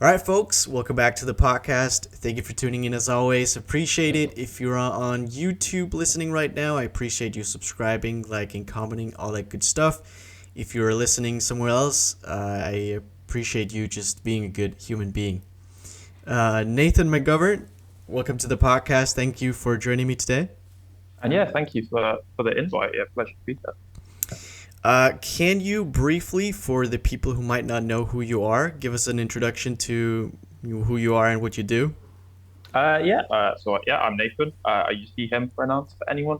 All right, folks, welcome back to the podcast. Thank you for tuning in as always. Appreciate it. If you're on YouTube listening right now, I appreciate you subscribing, liking, commenting, all that good stuff. If you're listening somewhere else, I appreciate you just being a good human being. Nathan McGovern, welcome to the podcast. Thank you for joining me today. And yeah, thank you for the invite. Yeah, pleasure to be here. Can you briefly, for the people who might not know who you are, give us an introduction to who you are and what you do? I'm Nathan. I use he, him pronouns for anyone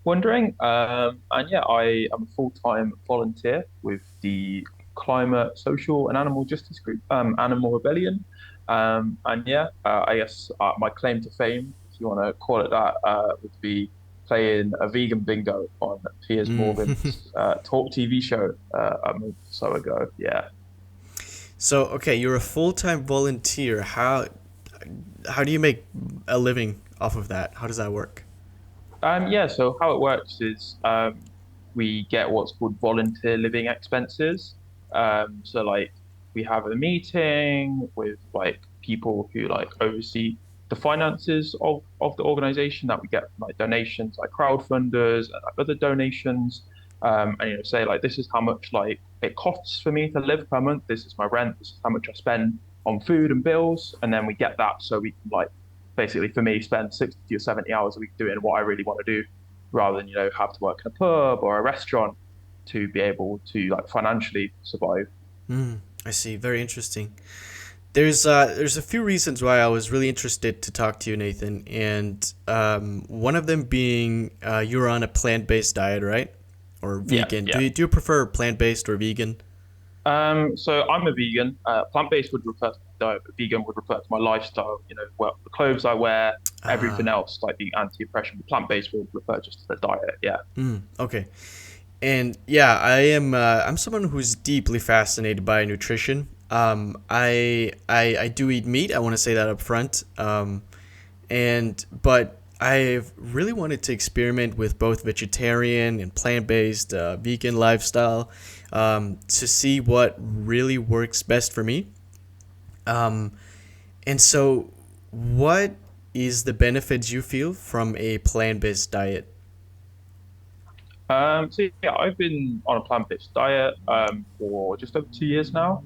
wondering. And yeah, I am a full-time volunteer with the climate, social, and animal justice group, Animal Rebellion. I guess my claim to fame, if you want to call it that, would be playing a vegan bingo on Piers Mm. Morgan's Talk TV show a month or so ago. Yeah. So, okay, you're a full-time volunteer. How do you make a living off of that? How does that work? So how it works is we get what's called volunteer living expenses. So we have a meeting with like people who like oversee the finances of the organization that we get like donations like crowdfunders and like other donations. And say like this is how much like it costs for me to live per month. This is my rent. This is how much I spend on food and bills. And then we get that so we can like basically for me spend 60 or 70 hours a week doing what I really want to do rather than have to work in a pub or a restaurant to be able to like financially survive. I see. Very interesting. There's a few reasons why I was really interested to talk to you, Nathan, and one of them being you're on a plant-based diet, right? Or Yeah, vegan. Do yeah. you prefer plant-based or vegan? So I'm a vegan. Plant-based would refer to my diet, but vegan would refer to my lifestyle. Well, the clothes I wear, everything Ah, else, like being anti-oppression. But plant-based would refer just to the diet. Yeah. okay. And yeah, I'm someone who's deeply fascinated by nutrition. I do eat meat. I want to say that up front. But I've really wanted to experiment with both vegetarian and plant-based vegan lifestyle to see what really works best for me. Um, and so, what is the benefits you feel from a plant-based diet? I've been on a plant-based diet for just over 2 years now.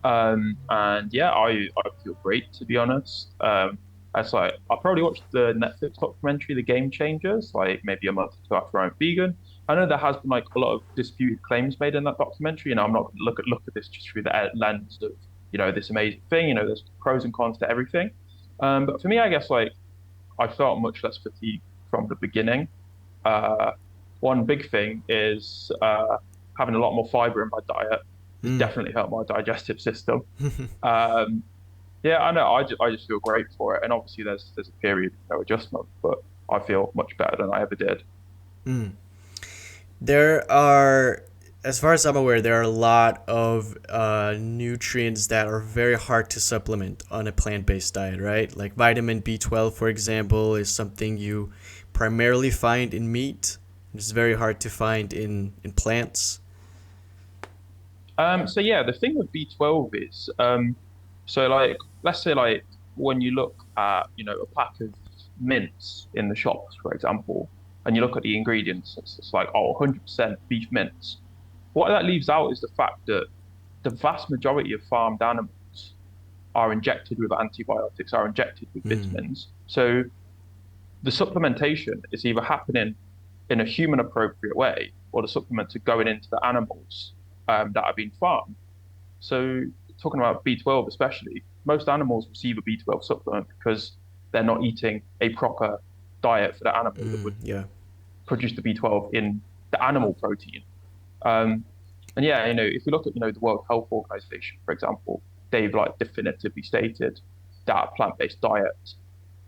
And yeah, I feel great to be honest. As like I probably watched the Netflix documentary The Game Changers like maybe a month or two after I went vegan. I know there has been like a lot of disputed claims made in that documentary, and I'm not going to look at this just through the lens of this amazing thing. There's pros and cons to everything. But for me, I guess like I felt much less fatigued from the beginning. Uh, One big thing is having a lot more fiber in my diet has Mm. definitely helped my digestive system. Um, yeah, I know. I just feel great for it, and obviously there's a period of no adjustment, but I feel much better than I ever did. Mm. There are, as far as I'm aware, there are a lot of nutrients that are very hard to supplement on a plant-based diet, right? Like vitamin B12, for example, is something you primarily find in meat. It's very hard to find in plants. So yeah, the thing with B12 is, so like let's say like when you look at a pack of mints in the shops, for example, and you look at the ingredients, it's like 100% beef mince. What that leaves out is the fact that the vast majority of farmed animals are injected with antibiotics, are injected with Mm, vitamins. So the supplementation is either happening in a human appropriate way or the supplements are going into the animals that are being farmed. So talking about B12 especially, most animals receive a B12 supplement because they're not eating a proper diet for the animal that would yeah. produce the B12 in the animal protein. Um, and yeah, if we look at, the World Health Organization, for example, they've like definitively stated that a plant-based diet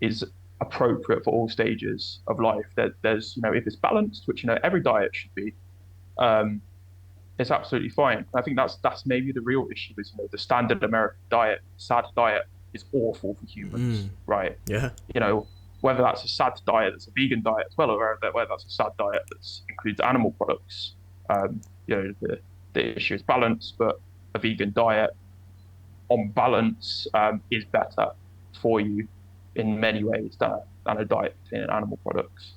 is appropriate for all stages of life. There's, if it's balanced, which, every diet should be, um, it's absolutely fine. I think that's maybe the real issue is, the standard American diet, sad diet is awful for humans, Mm, right? yeah. You know, whether that's a sad diet that's a vegan diet as well, or whether that's a sad diet that includes animal products. The issue is balance, but a vegan diet on balance, is better for you in many ways than a diet containing animal products.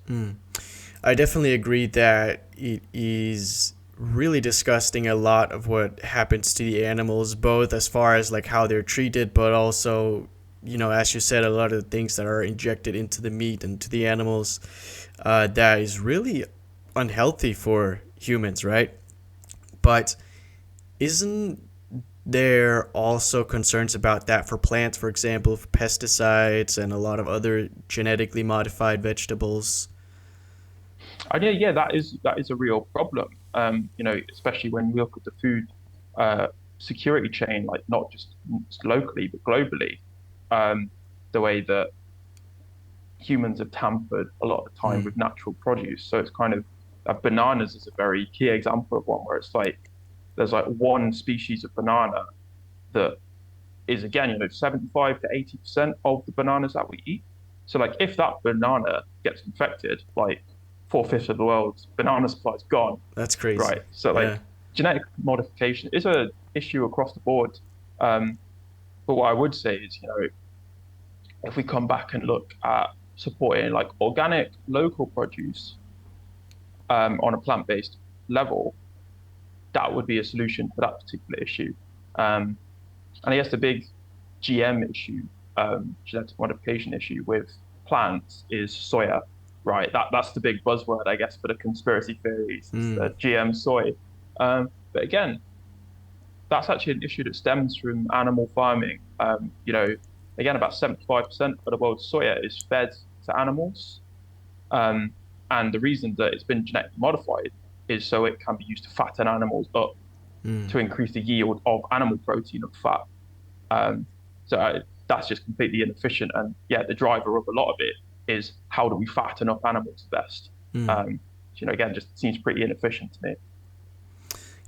I definitely agree that it is really disgusting a lot of what happens to the animals, both as far as like how they're treated, but also, as you said, a lot of the things that are injected into the meat and to the animals, that is really unhealthy for humans, right? But isn't there also concerns about that for plants, for example, for pesticides and a lot of other genetically modified vegetables? And yeah, that is a real problem. Especially when we look at the food uh, security chain, like not just locally but globally, um, the way that humans have tampered a lot of the time Mm. with natural produce. So it's kind of bananas is a very key example of one where it's like there's like one species of banana that is again, 75 to 80% of the bananas that we eat. So like if that banana gets infected, like four-fifths of the world's banana supply is gone, That's crazy. right? So Yeah. like genetic modification is a issue across the board. Um, but what I would say is, if we come back and look at supporting like organic local produce on a plant-based level, that would be a solution for that particular issue. Um, and I guess the big GM issue, genetic modification issue with plants is soya, right? That's the big buzzword, I guess, for the conspiracy theories, is Mm. the GM soy. But again, that's actually an issue that stems from animal farming. Again, about 75% of the world's soya is fed to animals. Um, and the reason that it's been genetically modified is so it can be used to fatten animals up Mm. to increase the yield of animal protein and fat. Um, so that's just completely inefficient. And yeah, the driver of a lot of it is how do we fatten up animals best? Mm. Um, again, just seems pretty inefficient to me.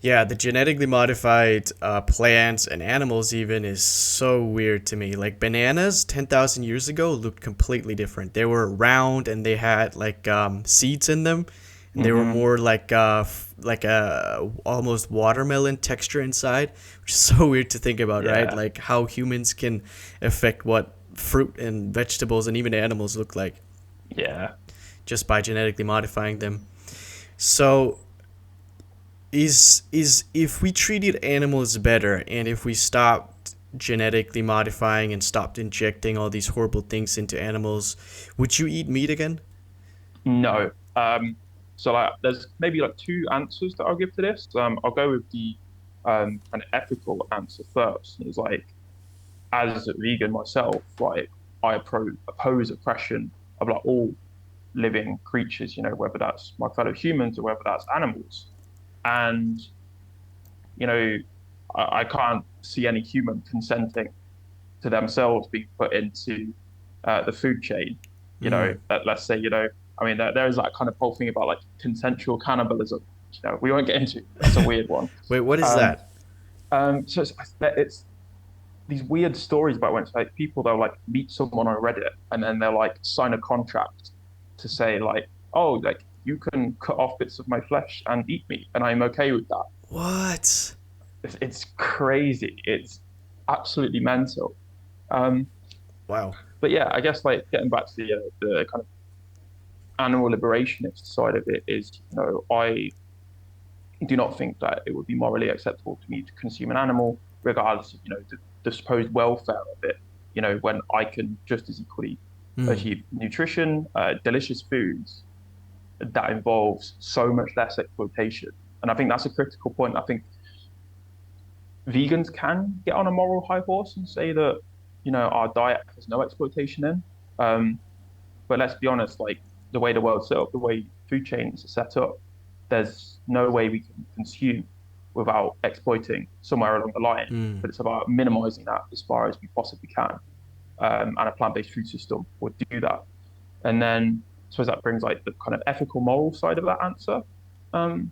Yeah, the genetically modified plants and animals even is so weird to me. Like bananas 10,000 years ago looked completely different. They were round and they had like seeds in them. And they were Hmm. more like like a almost watermelon texture inside, which is so weird to think about, right? Yeah, Like how humans can affect what fruit and vegetables and even animals look like yeah. just by genetically modifying them. So is if we treated animals better and if we stopped genetically modifying and stopped injecting all these horrible things into animals, would you eat meat again? No. So like, there's maybe like two answers that I'll give to this. I'll go with the kind of ethical answer first. It's like, as a vegan myself, like I oppose oppression of like all living creatures, whether that's my fellow humans or whether that's animals. And, you know, I can't see any human consenting to themselves being put into the food chain. Mm. Let's say, I mean, there is that kind of whole thing about like consensual cannibalism. We won't get into. That's a weird one. Wait, what is Um, that? so it's these weird stories about when it's like people they'll like meet someone on Reddit and then they'll like sign a contract to say like, oh, like you can cut off bits of my flesh and eat me, and I'm okay with that. What? It's crazy. It's absolutely mental. Um, Wow. but yeah, I guess like getting back to the kind of animal liberationist side of it is, I do not think that it would be morally acceptable to me to consume an animal, regardless of, the supposed welfare of it, when I can just as equally Mm. achieve nutrition, delicious foods that involves so much less exploitation. And I think that's a critical point. I think vegans can get on a moral high horse and say that, our diet has no exploitation in. Um, but let's be honest, like the way the world's set up, the way food chains are set up, there's no way we can consume without exploiting somewhere along the line. Mm. But it's about minimizing that as far as we possibly can. And a plant-based food system would do that. And then I suppose that brings like the kind of ethical, moral side of that answer um,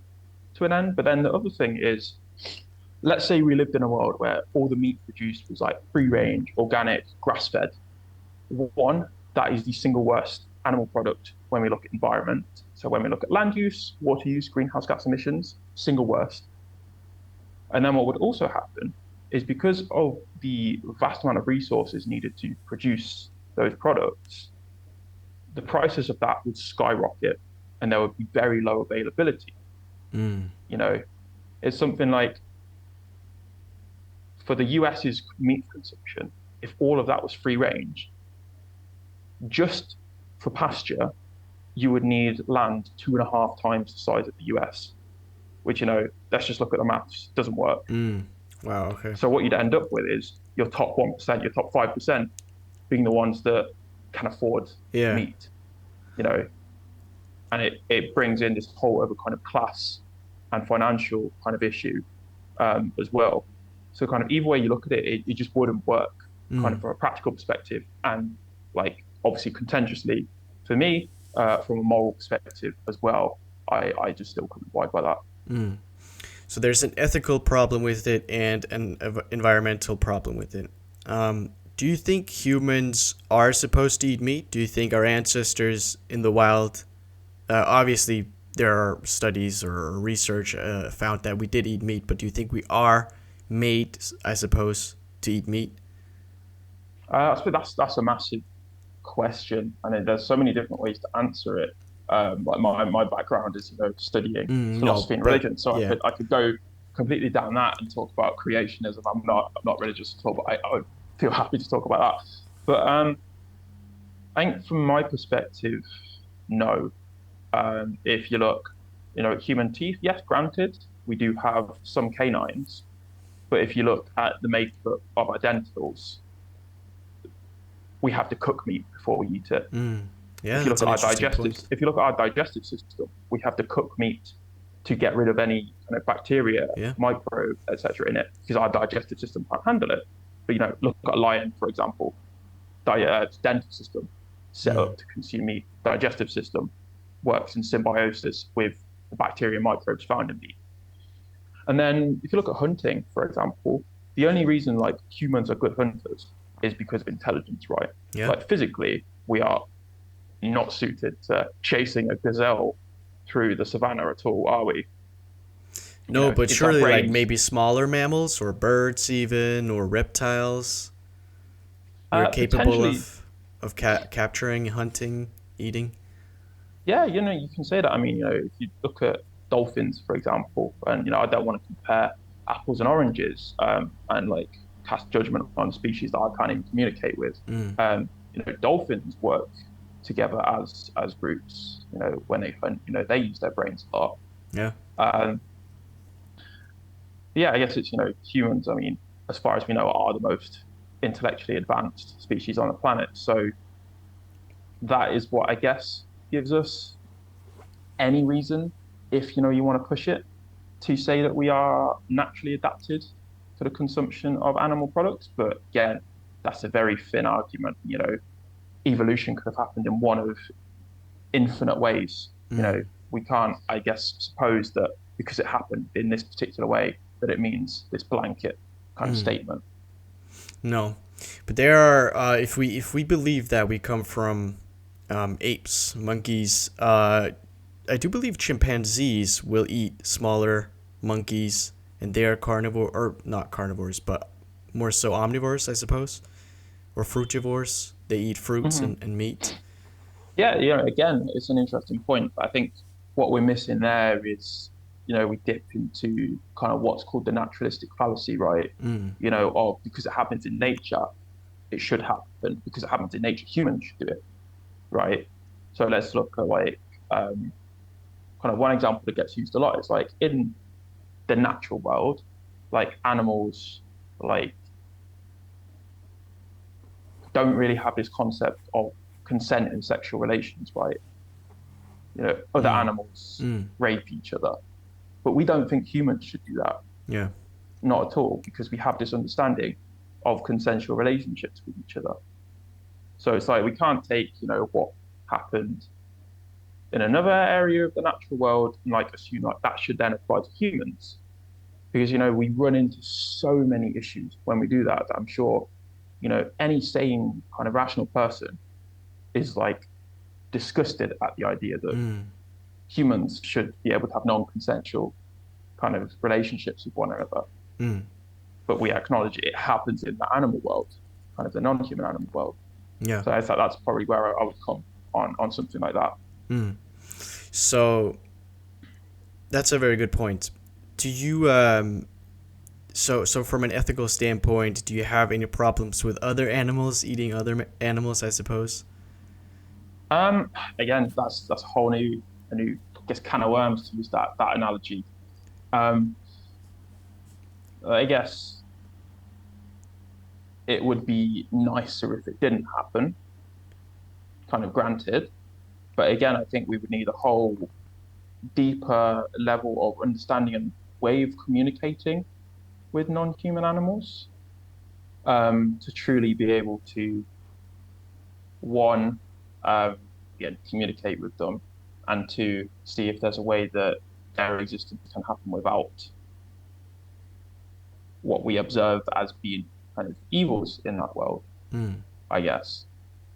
to an end. But then the other thing is, let's say we lived in a world where all the meat produced was like free range, organic, grass fed. One, that is the single worst animal product when we look at environment. So when we look at land use, water use, greenhouse gas emissions, single worst. And then what would also happen is because of the vast amount of resources needed to produce those products, the prices of that would skyrocket and there would be very low availability. Mm. You know, it's something like for the US's meat consumption, if all of that was free range, just for pasture, you would need land 2.5 times the size of the US, which, let's just look at the maths, doesn't work. Mm. Wow. Okay. So what you'd end up with is your top 1%, your top 5% being the ones that can afford Yeah. meat, you know, and it brings in this whole other kind of class and financial kind of issue as well. So kind of either way you look at it, it just wouldn't work kind of Mm. from a practical perspective and like obviously contentiously for me, from a moral perspective as well, I just still couldn't abide by that. Mm. So there's an ethical problem with it and an environmental problem with it. Do you think humans are supposed to eat meat? Do you think our ancestors in the wild, obviously there are studies or research found that we did eat meat, but do you think we are made, I suppose, to eat meat? I suppose that's a massive question, and there's so many different ways to answer it. Like my background is studying No, philosophy and but religion, so yeah. I could go completely down that and talk about creationism. I'm not religious at all, but I would feel happy to talk about that. But I think from my perspective, no. If you look, at human teeth, yes, granted, we do have some canines, but if you look at the makeup of our dentals, we have to cook meat before we eat it. Mm. Yeah, that's an interesting point. If you look at our digestive system, we have to cook meat to get rid of any kind of bacteria, Yeah. microbes, etc. in it, because our digestive system can't handle it. But look at a lion, for example, dental system set Mm. up to consume meat, digestive system works in symbiosis with the bacteria and microbes found in meat. And then if you look at hunting, for example, the only reason like humans are good hunters is because of intelligence, right? Yeah. Like physically, we are not suited to chasing a gazelle through the savannah at all, are we? No, but It's our surely like brains. maybe smaller mammals or birds even or reptiles. We're capable Potentially, of capturing, hunting, eating. yeah, you can say that. I mean, if you look at dolphins, for example, and I don't want to compare apples and oranges, and like cast judgment on species that I can't even communicate with. Mm. Dolphins work together as groups. When they hunt, they use their brains a lot. Yeah. Um, yeah, I guess it's humans. I mean, as far as we know, are the most intellectually advanced species on the planet. So that is what I guess gives us any reason, if you want to push it, to say that we are naturally adapted to the consumption of animal products. But again, that's a very thin argument. Evolution could have happened in one of infinite ways. Mm. We can't, I guess, suppose that because it happened in this particular way that it means this blanket kind of Mm. statement. No, but there are if we believe that we come from apes, monkeys. I do believe chimpanzees will eat smaller monkeys, and they are carnivore or not carnivores, but more so omnivores, I suppose, or fruitivores. They eat fruits Mm-hmm. and meat. Yeah, again, it's an interesting point. I think what we're missing there is, we dip into kind of what's called the naturalistic fallacy, right? Mm. Or because it happens in nature, it should happen. Because it happens in nature, humans should do it, right? So let's look at like kind of one example that gets used a lot is like in the natural world, like animals like don't really have this concept of consent in sexual relations, right? Other Mm. animals Mm. rape each other, but we don't think humans should do that. Yeah. Not at all, because we have this understanding of consensual relationships with each other. So it's like we can't take, what happened in another area of the natural world and like assume like that should then apply to humans. Because, we run into so many issues when we do that, that I'm sure, any sane kind of rational person is like disgusted at the idea that Mm. humans should be able to have non-consensual kind of relationships with one another. Mm. but we acknowledge it happens in the animal world, kind of the non-human animal world. Yeah. So I thought that's probably where I would come on something like that. Mm. So that's a very good point. Do you so from an ethical standpoint, do you have any problems with other animals eating other animals, I suppose? Again, that's a whole new I guess can of worms to use that analogy. Um, I guess it would be nicer if it didn't happen, kind of granted. But again, I think we would need a whole deeper level of understanding and way of communicating with non-human animals to truly be able to one, yeah, communicate with them, and two, see if there's a way that their existence can happen without what we observe as being kind of evils in that world, Mm. I guess.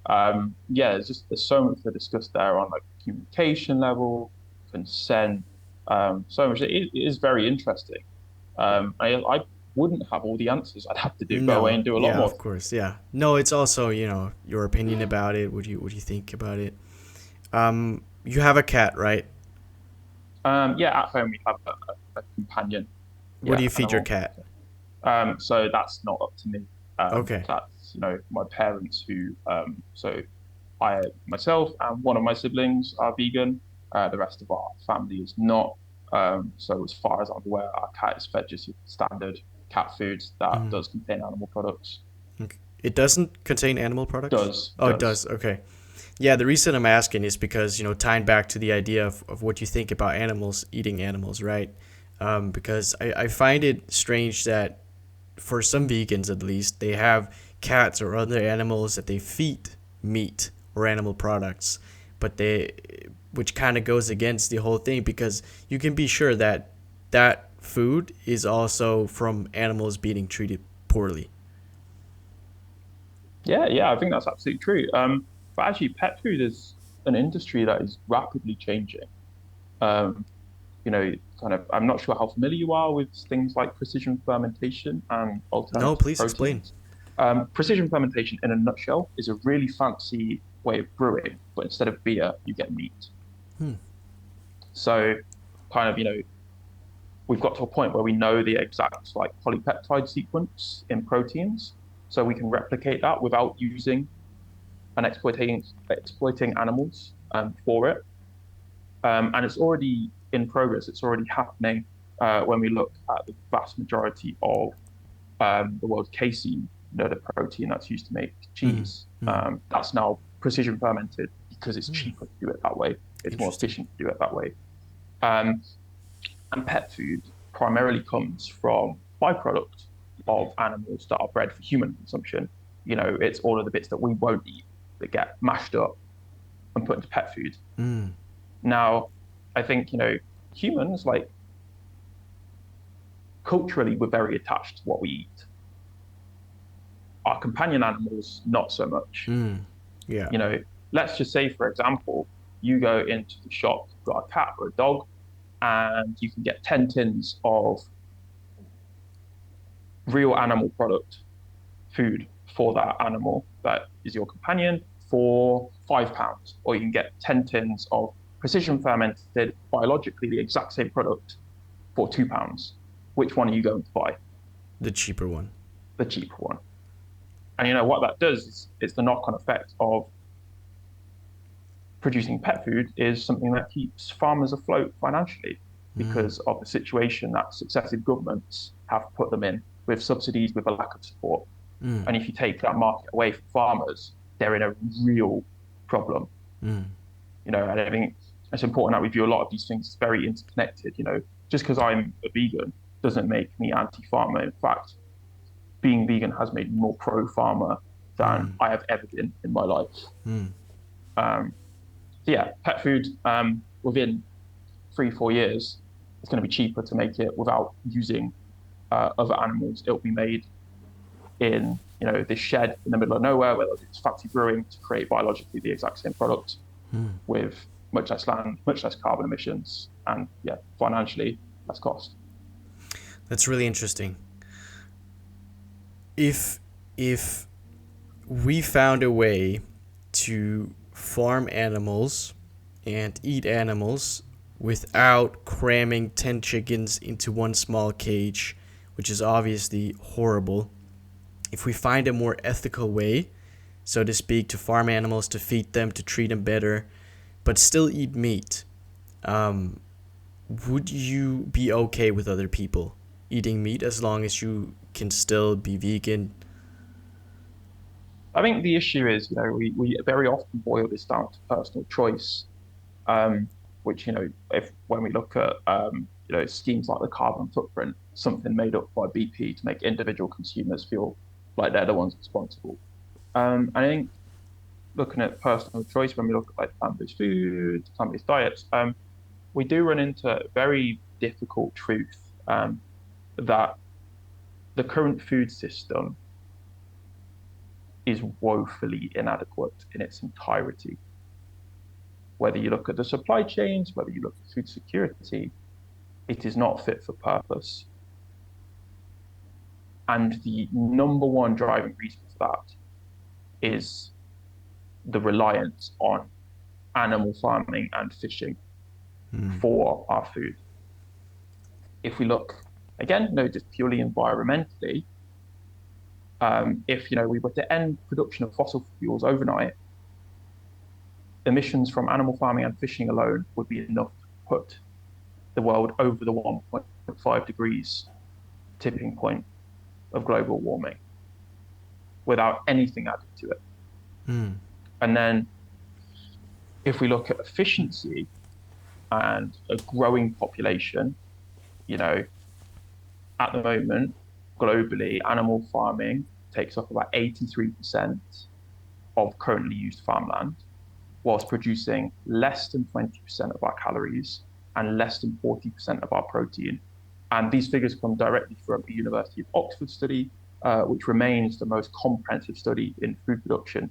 Yeah, there's so much to discuss there on like communication level, consent, so much. It is very interesting. I wouldn't have all the answers. I'd have to go away No, and do a lot yeah, more. of course, yeah. No, it's also, your opinion about it, what you think about it. You have a cat, right? Yeah, at home we have a companion, What do yeah, you feed your animal. cat? So that's not up to me. Okay. That's my parents who. So I myself and one of my siblings are vegan. The rest of our family is not. So as far as I'm aware, our cat is fed just standard cat food that Mm. does contain animal products. Okay. It doesn't contain animal products? Does Oh, it does. does. Okay. Yeah, the reason I'm asking is because, tying back to the idea of what you think about animals, eating animals, right? Because I find it strange that for some vegans at least, they have cats or other animals that they feed meat or animal products, but which kind of goes against the whole thing because you can be sure that that food is also from animals being treated poorly. Yeah, yeah, I think that's absolutely true. But actually, pet food is an industry that is rapidly changing. Um, kind of, I'm not sure how familiar you are with things like precision fermentation and No, alternative please explain. proteins. Precision fermentation, in a nutshell, is a really fancy way of brewing, but instead of beer, you get meat. Hmm. So, kind of, we've got to a point where we know the exact like polypeptide sequence in proteins, so we can replicate that without using and exploiting animals for it. And it's already in progress. It's already happening when we look at the vast majority of the world's casein, the protein that's used to make Mm. cheese. Mm. That's now precision fermented because it's Mm. cheaper to do it that way. It's more Interesting. efficient to do it that way. Um, and pet food primarily comes from byproduct of animals that are bred for human consumption. It's all of the bits that we won't eat that get mashed up and put into pet food. Mm. Now, I think, humans, like culturally, we're very attached to what we eat. Our companion animals, not so much. Mm. Yeah. You know, let's just say, for example, you go into the shop, you've got a cat or a dog, and you can get 10 tins of real animal product food for that animal that is your companion for £5. Or you can get 10 tins of precision fermented, biologically the exact same product for £2. Which one are you going to buy? The cheaper one. The cheaper one. And what that does is it's the knock-on effect of producing pet food is something that keeps farmers afloat financially Mm. because of the situation that successive governments have put them in with subsidies, with a lack of support. Mm. And if you take that market away from farmers, they're in a real problem. Mm. And I think it's important that we view a lot of these things as very interconnected. Just because I'm a vegan doesn't make me anti-farmer. In fact, being vegan has made me more pro-farmer than Mm. I have ever been in my life. Mm. Um, so yeah, pet food within 3-4 years, it's going to be cheaper to make it without using other animals. It'll be made in this shed in the middle of nowhere where it's fancy brewing to create biologically the exact same product Mm. with much less land, much less carbon emissions, and yeah, financially less cost. That's really interesting. if we found a way to farm animals and eat animals without cramming 10 chickens into one small cage, which is obviously horrible. If we find a more ethical way, so to speak, to farm animals, to feed them, to treat them better, but still eat meat, would you be okay with other people eating meat as long as you can still be vegan? I think the issue is, we very often boil this down to personal choice, um, which, if when we look at, schemes like the carbon footprint, something made up by BP to make individual consumers feel like they're the ones responsible. I think looking at personal choice, when we look at like plant-based foods, plant-based diets, we do run into a very difficult truth, that the current food system is woefully inadequate in its entirety. Whether you look at the supply chains, whether you look at food security, it is not fit for purpose. And the number one driving reason for that is the reliance on animal farming and fishing for our food. If we look, again, just purely environmentally, if we were to end production of fossil fuels overnight, emissions from animal farming and fishing alone would be enough to put the world over the 1.5 degrees tipping point of global warming without anything added to it. And then if we look at efficiency and a growing population, at the moment, globally, animal farming takes up about 83% of currently used farmland, whilst producing less than 20% of our calories and less than 40% of our protein. And these figures come directly from the University of Oxford study, which remains the most comprehensive study in food production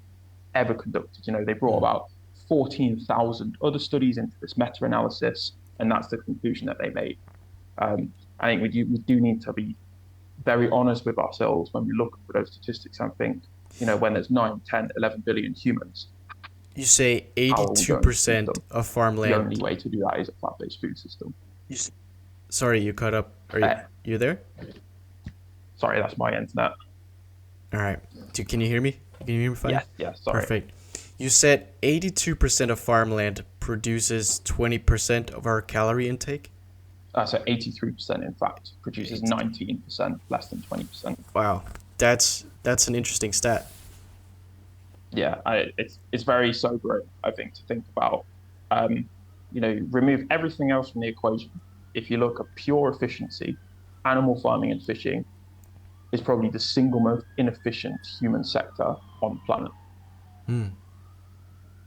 ever conducted. They brought about 14,000 other studies into this meta-analysis, and that's the conclusion that they made. I think we do need to be very honest with ourselves when we look at those statistics and think, when there's 9, 10, 11 billion humans. You say 82% of farmland. The only way to do that is a plant-based food system. Sorry, you cut up. You there? Sorry, that's my internet. All right. Can you hear me? Can you hear me fine? Yes, sorry. Perfect. You said 82% of farmland produces 20% of our calorie intake? So 83%, in fact, produces 19%, less than 20%. Wow. That's an interesting stat. Yeah, it's very sobering, I think, to think about. Remove everything else from the equation. If you look at pure efficiency, animal farming and fishing is probably the single most inefficient human sector on the planet.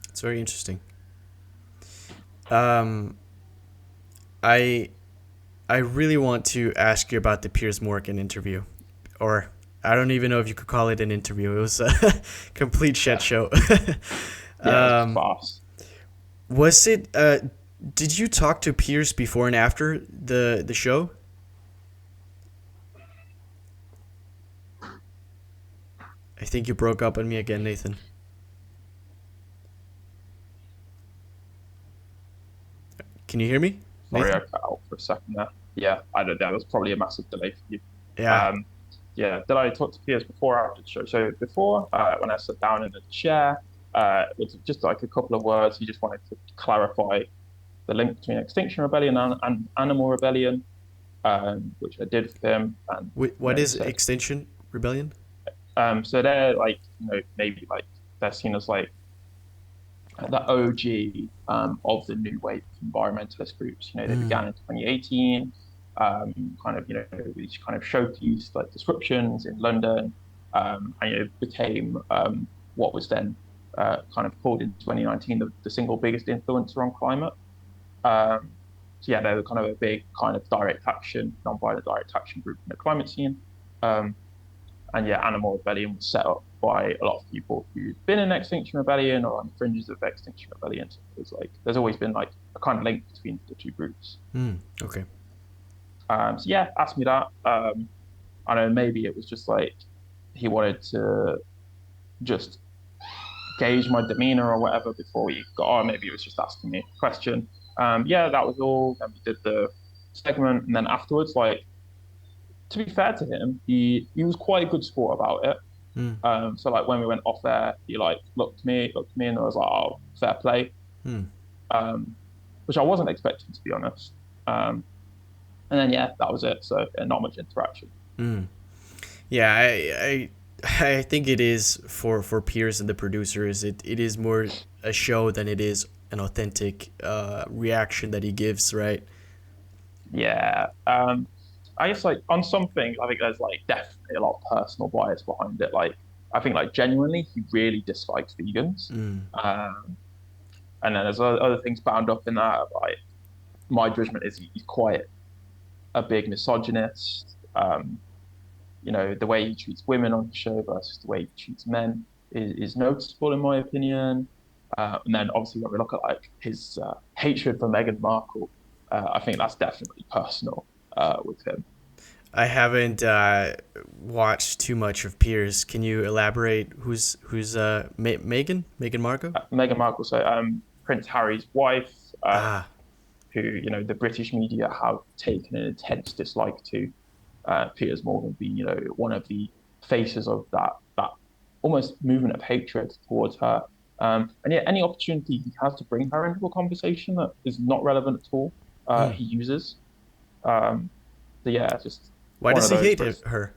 It's very interesting. I really want to ask you about the Piers Morgan interview, or I don't even know if you could call it an interview. It was a complete shit show. Yeah, it's fast. Was it? Did you talk to Piers before and after the show? I think you broke up on me again, Nathan. Can you hear me? Sorry, I cut out for a second there. Yeah, I don't know. That was probably a massive delay for you. Yeah. Did I talk to Piers before or after the show? So before, when I sat down in the chair, with just like a couple of words, he just wanted to clarify the link between Extinction Rebellion and Animal Rebellion, which I did for him. And what is Extinction Rebellion? So they're like, maybe like they're seen as like the OG of the new wave of environmentalist groups. They began in 2018, which kind of showcased like disruptions in London, and it became what was then kind of called in 2019 the single biggest influencer on climate. They were kind of a big kind of direct action, non-violent direct action group in the climate scene. Animal Rebellion was set up by a lot of people who'd been in Extinction Rebellion or on the fringes of Extinction Rebellion. So it was like there's always been like a kind of link between the two groups. Okay. Asked me that. I know maybe it was just like he wanted to just gauge my demeanor or whatever before we got on. Maybe he was just asking me a question. Yeah, that was all. Then we did the segment, and then afterwards, like to be fair to him, he was quite a good sport about it. Mm. So like when we went off there, he like looked at me, and I was like, "Oh, fair play," Mm. um, which I wasn't expecting to be honest. And then yeah, that was it. So yeah, not much interaction. Mm. Yeah, I think it is for Piers and the producers. It is more a show than it is an authentic reaction that he gives, right? Yeah. I guess like on something, I think there's like definitely a lot of personal bias behind it. Like I think like genuinely, he really dislikes vegans. Mm. And then there's other things bound up in that. Like my judgment is he's quite a big misogynist. The way he treats women on the show versus the way he treats men is noticeable in my opinion. And then obviously when we look at like his hatred for Meghan Markle, I think that's definitely personal with him. I haven't watched too much of Piers. Can you elaborate? Who's Meghan? Meghan Markle? Meghan Markle, so Prince Harry's wife, Ah, who the British media have taken an intense dislike to. Piers Morgan being one of the faces of that almost movement of hatred towards her. And yeah, any opportunity he has to bring her into a conversation that is not relevant at all, mm. he uses. Um, so yeah, it's just Why one does of he those. hate Where it's, her?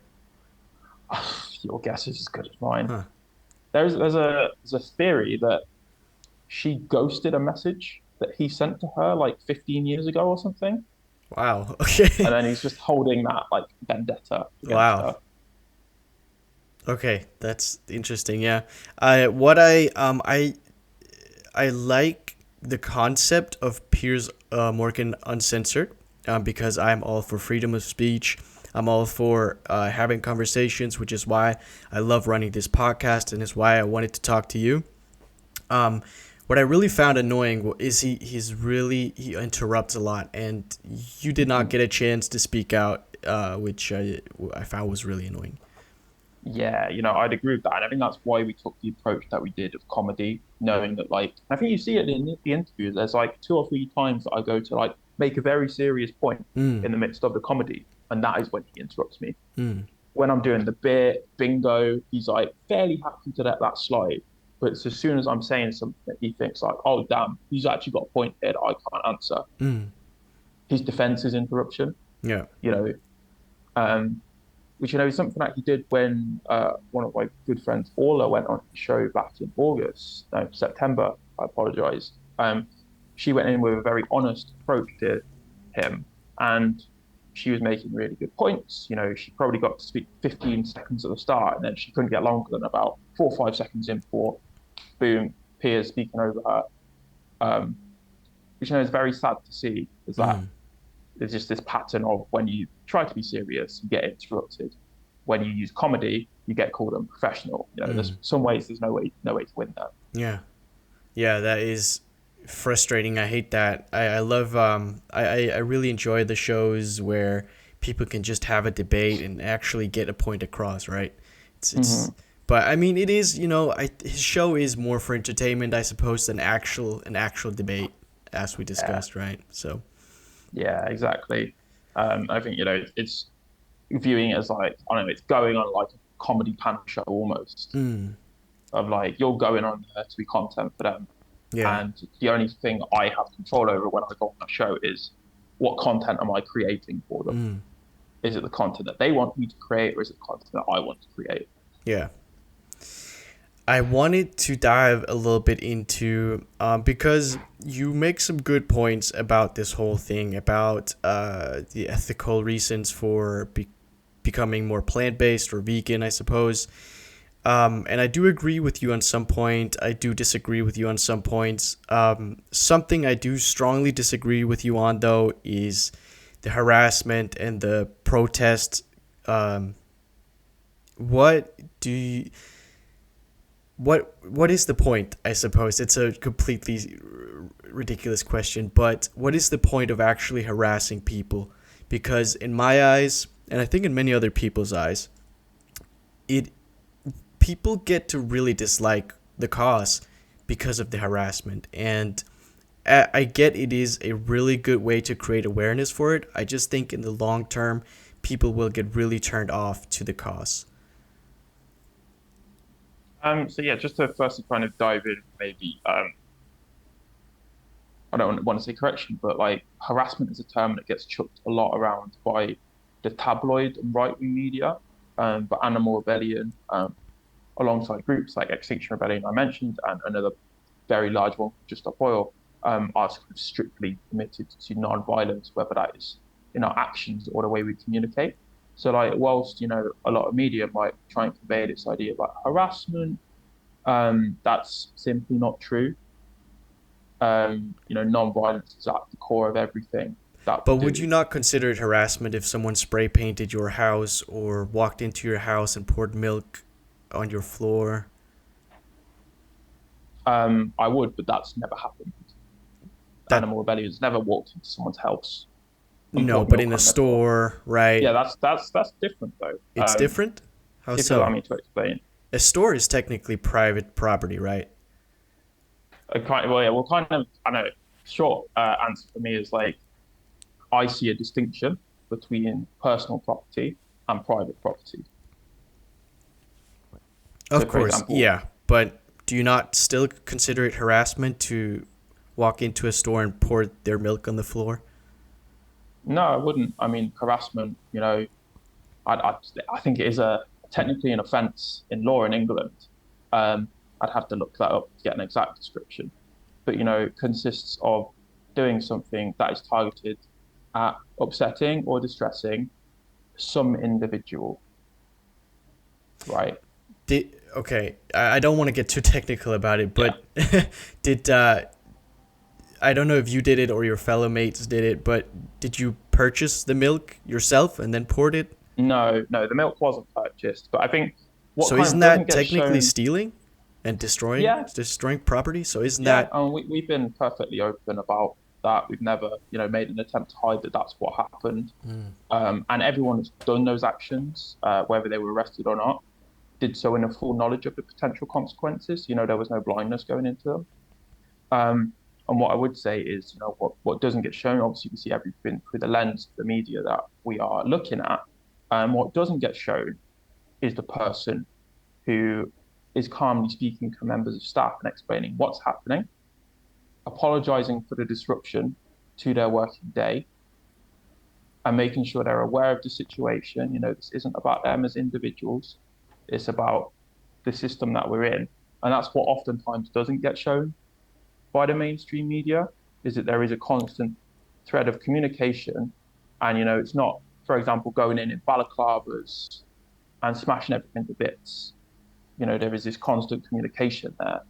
your guess is as good as mine. Huh. There's a theory that she ghosted a message that he sent to her like 15 years ago or something, Wow. and Okay. then he's just holding that like vendetta against Wow. her. Okay, that's interesting. Yeah. I like the concept of Piers Morgan Uncensored, because I'm all for freedom of speech. I'm all for having conversations, which is why I love running this podcast and is why I wanted to talk to you. Um, what I really found annoying is he interrupts a lot, and you did not Mhm. get a chance to speak out, which I found was really annoying. Yeah, I'd agree with that. And I think that's why we took the approach that we did of comedy, knowing that, like, I think you see it in the interviews. There's like two or three times that I go to, like, make a very serious point Mm, in the midst of the comedy. And that is when he interrupts me. mm, When I'm doing the bit, bingo, he's like fairly happy to let that slide. But as soon as I'm saying something, he thinks, like, oh, damn, he's actually got a point here that I can't answer. mm. His defense is interruption, Yeah. you know. Um, which is something that he did when one of my good friends Orla went on the show back in August, no, September. I apologize. She went in with a very honest approach to him, and she was making really good points. She probably got to speak 15 seconds at the start, and then she couldn't get longer than about 4 or 5 seconds in before, boom, Piers speaking over her. Which is very sad to see. Is that Mm, there's just this pattern of when you try to be serious, you get interrupted. When you use comedy, you get called unprofessional. There's mm. some ways there's no way to win that. Yeah. Yeah, that is frustrating. I hate that. I love I really enjoy the shows where people can just have a debate and actually get a point across, right? It's Hmm. but I mean it is, his show is more for entertainment, I suppose, than an actual debate, as we Yeah, discussed, right? So, yeah, exactly. I think it's viewing it as like I don't know, it's going on like a comedy panel show almost mm, of like you're going on there to be content for them, yeah. and the only thing I have control over when I go on a show is what content am I creating for them? Mm, Is it the content that they want me to create, or is it content that I want to create? yeah. I wanted to dive a little bit into because you make some good points about this whole thing about the ethical reasons for becoming more plant-based or vegan, I suppose. And I do agree with you on some point. I do disagree with you on some points. Something I do strongly disagree with you on, though, is the harassment and the protest. What do you what is the point? I suppose it's a completely ridiculous question, but what is the point of actually harassing people? Because in my eyes, and I think in many other people's eyes, it people get to really dislike the cause because of the harassment. And I get it is a really good way to create awareness for it. I just think in the long term, people will get really turned off to the cause. So yeah, just to firstly kind of dive in, maybe I don't want to say correction, but like harassment is a term that gets chucked a lot around by the tabloid and right-wing media, but Animal Rebellion, alongside groups like Extinction Rebellion I mentioned, and another very large one, Just Stop Oil, are sort of strictly committed to non-violence, whether that is in our actions or the way we communicate. So like, whilst a lot of media might try and convey this idea about harassment, that's simply not true. Non-violence is at the core of everything that we But would do. you not consider it harassment if someone spray painted your house or walked into your house and poured milk on your floor? I would, but that's never happened. That Animal Rebellion has never walked into someone's house and No, poured but milk in a on their floor. store, Yeah, right? that's different though. It's different? How If you allow so? me to explain, A store is technically private property, right? well, yeah, well, kind of. I know. Short answer for me is like I see a distinction between personal property and private property. Of So, for course, example, yeah. But do you not still consider it harassment to walk into a store and pour their milk on the floor? no, I wouldn't. I mean, harassment. I I think it is a technically an offence in law in England. Um, I'd have to look that up to get an exact description. But it consists of doing something that is targeted at upsetting or distressing some individual, right? Okay, I don't want to get too technical about it, Yeah. but did I don't know if you did it or your fellow mates did it, but did you purchase the milk yourself and then poured it? No, no, the milk wasn't purchased, but I think what So kind isn't of doesn't that get technically shown, stealing and destroying yeah, destroying property? So isn't yeah, that and we've been perfectly open about that. We've never, made an attempt to hide that that's what happened. And everyone that's done those actions, whether they were arrested or not, did so in a full knowledge of the potential consequences. There was no blindness going into them. And what I would say is, what doesn't get shown, obviously we see everything through the lens of the media that we are looking at. And what doesn't get shown is the person who is calmly speaking to members of staff and explaining what's happening, apologizing for the disruption to their working day, and making sure they're aware of the situation. This isn't about them as individuals, it's about the system that we're in. And that's what oftentimes doesn't get shown by the mainstream media, is that there is a constant thread of communication. And, it's not, for example, going in balaclavas and smashing everything to bits. There is this constant communication there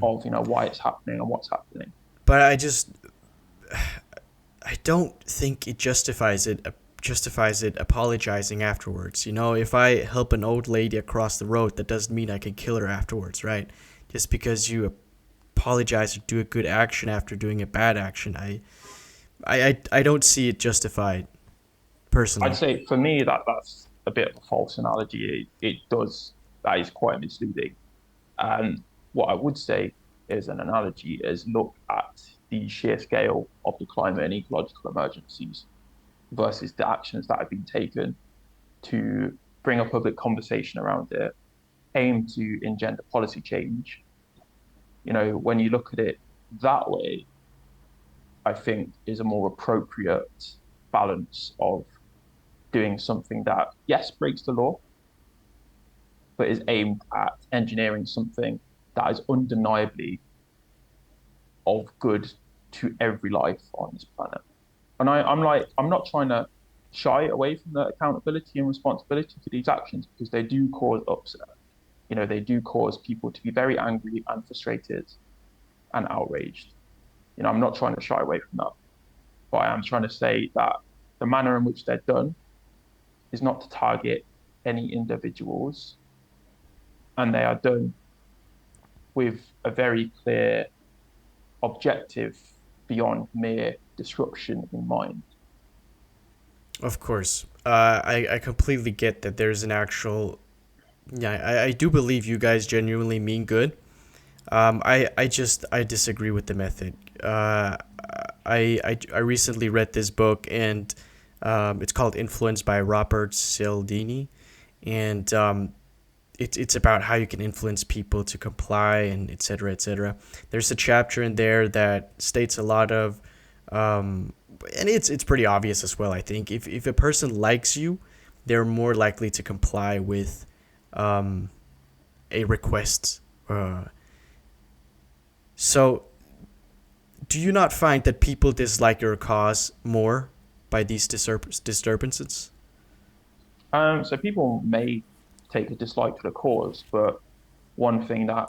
of, why it's happening and what's happening. but I don't think it justifies it apologizing afterwards. If I help an old lady across the road, that doesn't mean I can kill her afterwards, right? Just because you apologize or do a good action after doing a bad action, I don't see it justified I'd personally. say for me that's a bit of a false analogy. That is quite misleading. And what I would say is an analogy is look at the sheer scale of the climate and ecological emergencies versus the actions that have been taken to bring a public conversation around it, aim to engender policy change. When you look at it that way, I think is a more appropriate balance of doing something that, yes, breaks the law, but is aimed at engineering something that is undeniably of good to every life on this planet. And I'm not trying to shy away from the accountability and responsibility for these actions because they do cause upset. They do cause people to be very angry and frustrated and outraged. I'm not trying to shy away from that, but I am trying to say that the manner in which they're done is not to target any individuals, and they are done with a very clear objective beyond mere disruption in mind. Of course, I completely get that there's an actual Yeah, I do believe you guys genuinely mean good. I disagree with the method. I recently read this book, and it's called Influence by Robert Cialdini, and it's about how you can influence people to comply and et cetera, et cetera. There's a chapter in there that states a lot of, and it's pretty obvious as well. I think if a person likes you, they're more likely to comply with a request. So, do you not find that people dislike your cause more by these disturbances? So people may take a dislike to the cause, but one thing that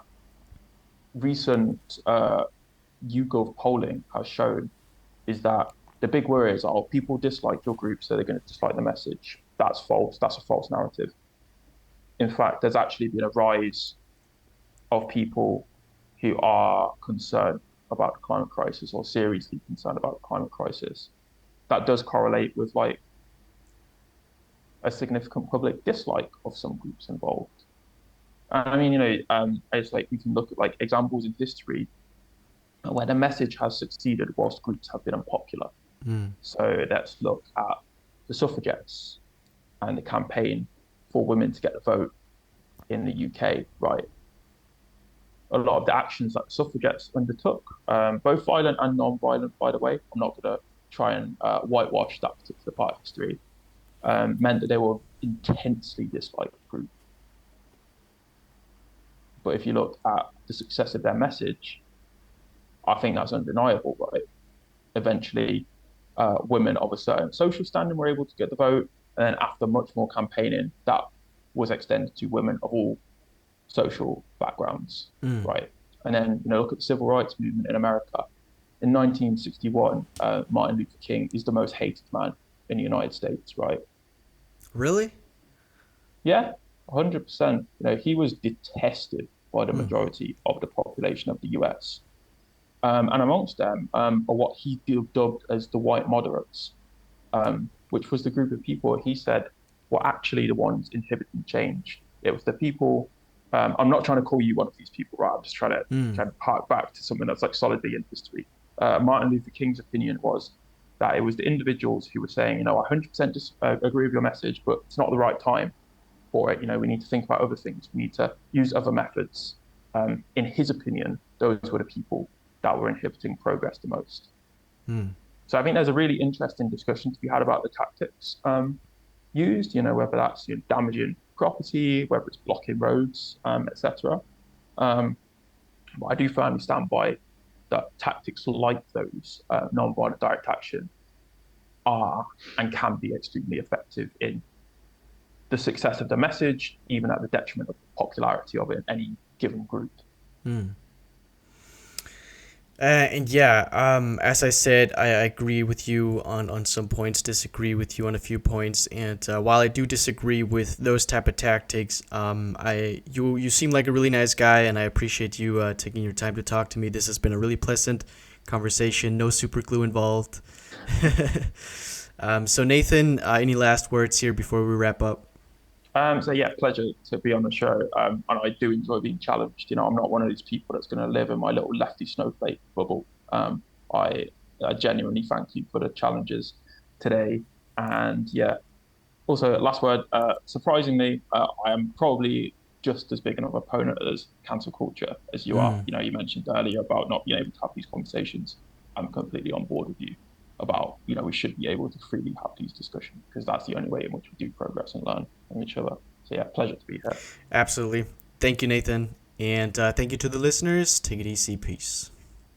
recent YouGov polling has shown is that the big worry is, oh, people dislike your group, so they're going to dislike the message. That's false. That's a false narrative. In fact, there's actually been a rise of people who are concerned about the climate crisis or seriously concerned about the climate crisis. That does correlate with like a significant public dislike of some groups involved. And I mean, it's like we can look at like examples in history where the message has succeeded whilst groups have been unpopular. Mm. So let's look at the suffragettes and the campaign for women to get the vote in the UK, right? A lot of the actions that the suffragettes undertook, both violent and non-violent, by the way, I'm not going to try and whitewash that particular part of history, meant that they were intensely disliked group. But if you look at the success of their message, I think that's undeniable, right? Eventually, women of a certain social standing were able to get the vote, and then after much more campaigning, that was extended to women of all social backgrounds, right? And then, look at the civil rights movement in America. In 1961, Martin Luther King is the most hated man in the United States, right? Really? Yeah, 100%. He was detested by the majority of the population of the US. And amongst them are what he dubbed as the white moderates, which was the group of people he said were actually the ones inhibiting change. It was the people. I'm not trying to call you one of these people, right? I'm just trying to hark back to something that's like solidly in history. Martin Luther King's opinion was that it was the individuals who were saying, I 100% agree with your message, but it's not the right time for it. We need to think about other things. We need to use other methods. In his opinion, those were the people that were inhibiting progress the most. So I think there's a really interesting discussion to be had about the tactics used, whether that's damaging property, whether it's blocking roads, etc. But I do firmly stand by that tactics like those, non-violent direct action, are and can be extremely effective in the success of the message, even at the detriment of the popularity of it in any given group. And yeah, as I said, I agree with you on some points, disagree with you on a few points. And while I do disagree with those type of tactics, you seem like a really nice guy, and I appreciate you taking your time to talk to me. This has been a really pleasant conversation, no super glue involved. So Nathan, any last words here before we wrap up? So yeah, pleasure to be on the show. And I do enjoy being challenged. I'm not one of these people that's going to live in my little lefty snowflake bubble. I genuinely thank you for the challenges today. And yeah, also last word, surprisingly, I am probably just as big an opponent as cancel culture as you are. You mentioned earlier about not being able to have these conversations. I'm completely on board with you about, we should be able to freely have these discussions, because that's the only way in which we do progress and learn from each other. So yeah, pleasure to be here. Absolutely. Thank you, Nathan. And thank you to the listeners. Take it easy. Peace.